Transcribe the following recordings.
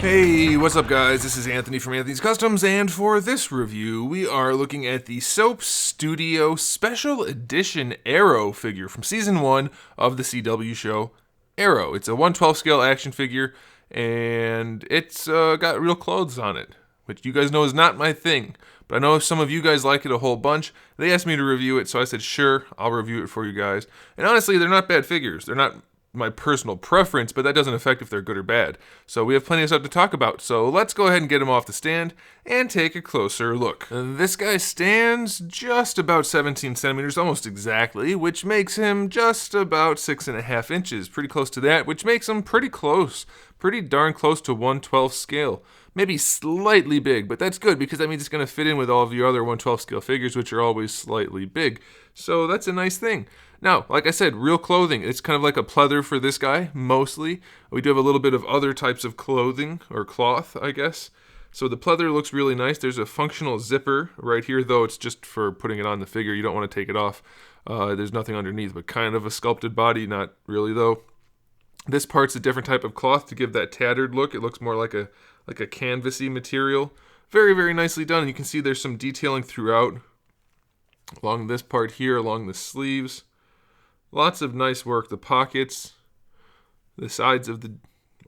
Hey, what's up guys? This is Anthony from Anthony's Customs, and for this review, we are looking at the Soap Studio Special Edition Arrow figure from Season 1 of the CW show Arrow. It's a 1/12 scale action figure, and it's got real clothes on it, which you guys know is not my thing, but I know some of you guys like it a whole bunch. They asked me to review it, so I said, sure, I'll review it for you guys. And honestly, they're not bad figures. They're not my personal preference, but that doesn't affect if they're good or bad. So we have plenty of stuff to talk about. So let's go ahead and get him off the stand and take a closer look. This guy stands just about 17 centimeters, almost exactly, which makes him just about 6.5 inches. Pretty close to that, which makes him pretty darn close to 1/12 scale. Maybe slightly big, but that's good because that means it's going to fit in with all of your other 1/12 scale figures, which are always slightly big. So that's a nice thing. Now, like I said, real clothing. It's kind of like a pleather for this guy, mostly. We do have a little bit of other types of clothing, or cloth, I guess. So the pleather looks really nice. There's a functional zipper right here, though it's just for putting it on the figure. You don't want to take it off. There's nothing underneath, but kind of a sculpted body. Not really, though. This part's a different type of cloth to give that tattered look. It looks more like a canvasy material. Very, very nicely done. You can see there's some detailing throughout. Along this part here, along the sleeves. Lots of nice work. The pockets, the sides of the,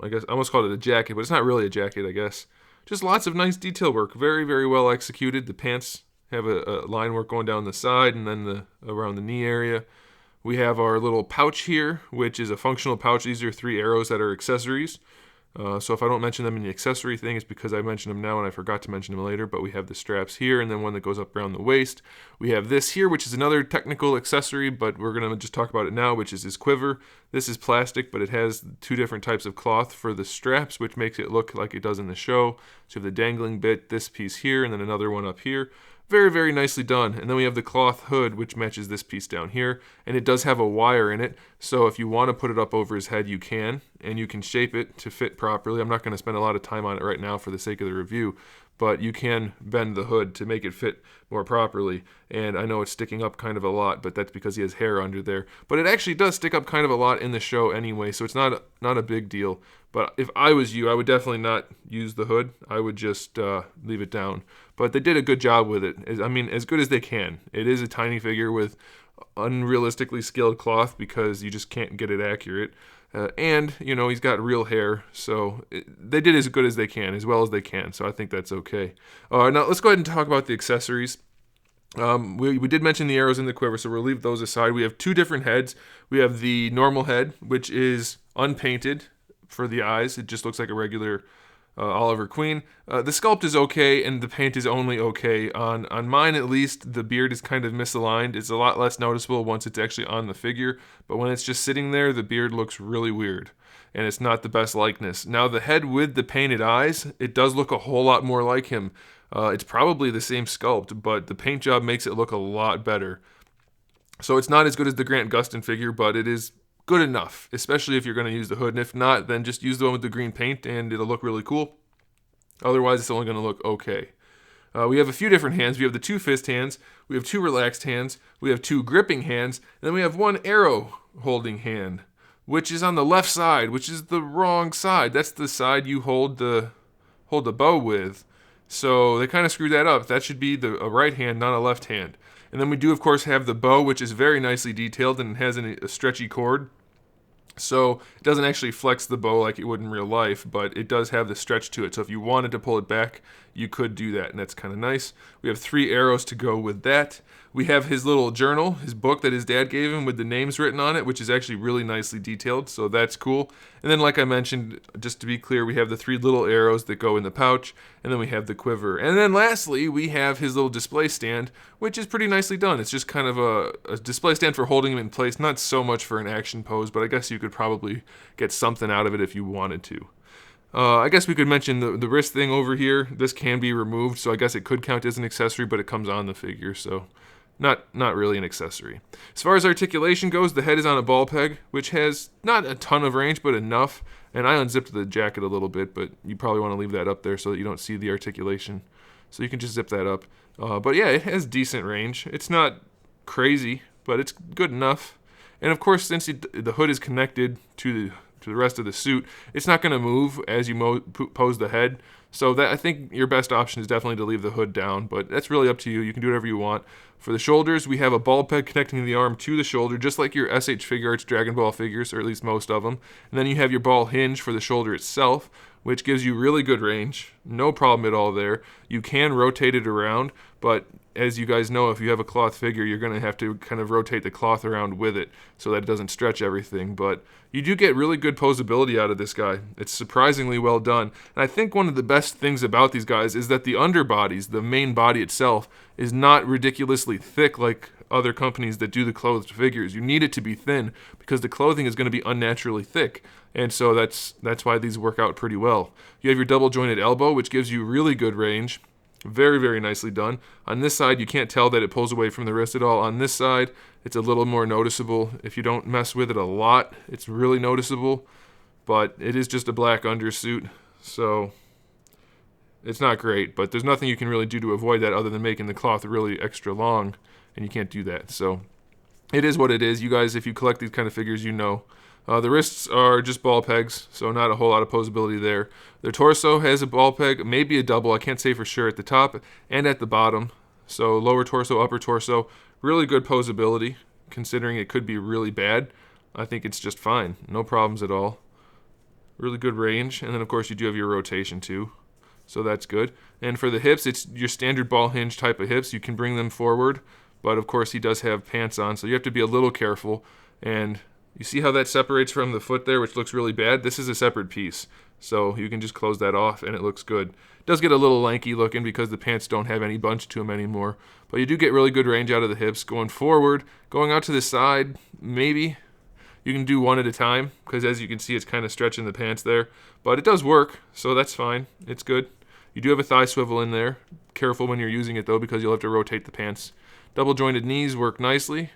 I guess I almost called it a jacket, but it's not really a jacket, I guess. Just lots of nice detail work. Very, very well executed. The pants have a line work going down the side and then around the knee area. We have our little pouch here, which is a functional pouch. These are 3 arrows that are accessories. So if I don't mention them in the accessory thing, it's because I mentioned them now and I forgot to mention them later. But we have the straps here and then one that goes up around the waist. We have this here, which is another technical accessory, but we're going to just talk about it now, which is his quiver. This is plastic, but it has 2 different types of cloth for the straps, which makes it look like it does in the show. So you have the dangling bit, this piece here, and then another one up here. Very, very nicely done. And then we have the cloth hood, which matches this piece down here. And it does have a wire in it, so if you want to put it up over his head, you can. And you can shape it to fit properly. I'm not going to spend a lot of time on it right now for the sake of the review, but you can bend the hood to make it fit more properly. And I know it's sticking up kind of a lot, but that's because he has hair under there. But it actually does stick up kind of a lot in the show anyway, so it's not a big deal. But if I was you, I would definitely not use the hood. I would just leave it down. But they did a good job with it. I mean, as good as they can. It is a tiny figure with unrealistically scaled cloth because you just can't get it accurate. And, you know, he's got real hair, so they did as good as they can, as well as they can, so I think that's okay. Now, let's go ahead and talk about the accessories. We did mention the arrows in the quiver, so we'll leave those aside. We have 2 different heads. We have the normal head, which is unpainted for the eyes. It just looks like a regular Oliver Queen. The sculpt is okay, and the paint is only okay. On mine, at least, the beard is kind of misaligned. It's a lot less noticeable once it's actually on the figure, but when it's just sitting there, the beard looks really weird, and it's not the best likeness. Now, the head with the painted eyes, it does look a whole lot more like him. It's probably the same sculpt, but the paint job makes it look a lot better. So it's not as good as the Grant Gustin figure, but it is good enough, especially if you're going to use the hood. And if not, then just use the one with the green paint and it'll look really cool. Otherwise, it's only going to look okay. We have a few different hands. We have the 2 fist hands. We have 2 relaxed hands. We have 2 gripping hands. And then we have 1 arrow holding hand, which is on the left side, which is the wrong side. That's the side you hold the bow with. So they kind of screwed that up. That should be a right hand, not a left hand. And then we do, of course, have the bow, which is very nicely detailed and has a stretchy cord. So it doesn't actually flex the bow like it would in real life, but it does have the stretch to it. So if you wanted to pull it back, you could do that, and that's kind of nice. We have 3 arrows to go with that. We have his little journal, his book that his dad gave him with the names written on it, which is actually really nicely detailed, so that's cool. And then, like I mentioned, just to be clear, we have the 3 little arrows that go in the pouch, and then we have the quiver. And then lastly, we have his little display stand, which is pretty nicely done. It's just kind of a display stand for holding him in place, not so much for an action pose, but I guess you could probably get something out of it if you wanted to. I guess we could mention the wrist thing over here. This can be removed, so I guess it could count as an accessory, but it comes on the figure, so not really an accessory. As far as articulation goes, the head is on a ball peg, which has not a ton of range, but enough. And I unzipped the jacket a little bit, but you probably want to leave that up there so that you don't see the articulation. So you can just zip that up. But yeah, it has decent range. It's not crazy, but it's good enough. And of course, since the hood is connected to to the rest of the suit, it's not going to move as you pose the head. So that, I think your best option is definitely to leave the hood down, but that's really up to you. You can do whatever you want. For the shoulders, we have a ball peg connecting the arm to the shoulder, just like your SH Figure Arts Dragon Ball figures, or at least most of them. And then you have your ball hinge for the shoulder itself, which gives you really good range. No problem at all there. You can rotate it around, but as you guys know, if you have a cloth figure, you're going to have to kind of rotate the cloth around with it so that it doesn't stretch everything. But you do get really good posability out of this guy. It's surprisingly well done. And I think one of the best things about these guys is that the underbodies, the main body itself, is not ridiculously thick like other companies that do the clothed figures. You need it to be thin because the clothing is going to be unnaturally thick. And so that's why these work out pretty well. You have your double jointed elbow, which gives you really good range. Very, very nicely done. On this side, you can't tell that it pulls away from the wrist at all. On this side, it's a little more noticeable. If you don't mess with it a lot, it's really noticeable. But it is just a black undersuit, so it's not great. But there's nothing you can really do to avoid that other than making the cloth really extra long, and you can't do that. So it is what it is. You guys, if you collect these kind of figures, you know. The wrists are just ball pegs, so not a whole lot of posability there. Their torso has a ball peg, maybe a double, I can't say for sure, at the top and at the bottom. So lower torso, upper torso, really good posability, considering it could be really bad. I think it's just fine, no problems at all. Really good range, and then of course you do have your rotation too, so that's good. And for the hips, it's your standard ball hinge type of hips. You can bring them forward, but of course he does have pants on, so you have to be a little careful. And you see how that separates from the foot there, which looks really bad? This is a separate piece, so you can just close that off and it looks good. It does get a little lanky looking because the pants don't have any bunch to them anymore, but you do get really good range out of the hips. Going forward, going out to the side, maybe. You can do one at a time because as you can see, it's kind of stretching the pants there, but it does work, so that's fine. It's good. You do have a thigh swivel in there. Careful when you're using it though because you'll have to rotate the pants. Double jointed knees work nicely.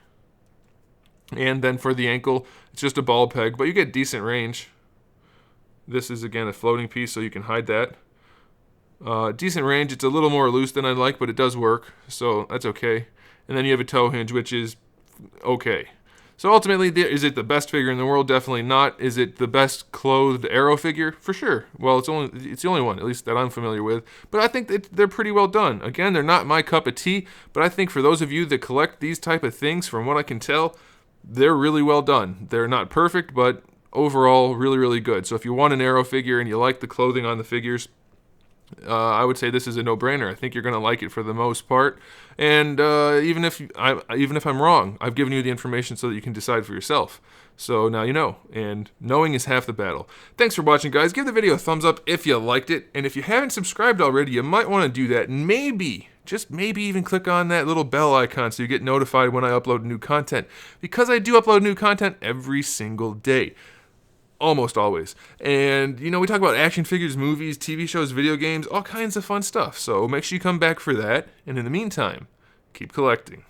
And then for the ankle, it's just a ball peg, but you get decent range. This is, again, a floating piece, so you can hide that. Decent range. It's a little more loose than I'd like, but it does work, so that's okay. And then you have a toe hinge, which is okay. So ultimately, is it the best figure in the world? Definitely not. Is it the best clothed Arrow figure? For sure. Well, it's the only one, at least that I'm familiar with. But I think that they're pretty well done. Again, they're not my cup of tea, but I think for those of you that collect these type of things, from what I can tell, they're really well done. They're not perfect, but overall really, really good. So if you want an Arrow figure and you like the clothing on the figures, I would say this is a no-brainer. I think you're going to like it for the most part. And even if I'm wrong, I've given you the information so that you can decide for yourself. So now you know, and knowing is half the battle. Thanks for watching, guys. Give the video a thumbs up if you liked it, and if you haven't subscribed already, you might want to do that, and maybe, just maybe even click on that little bell icon so you get notified when I upload new content, because I do upload new content every single day. Almost always. And, you know, we talk about action figures, movies, TV shows, video games, all kinds of fun stuff, so make sure you come back for that, and in the meantime, keep collecting.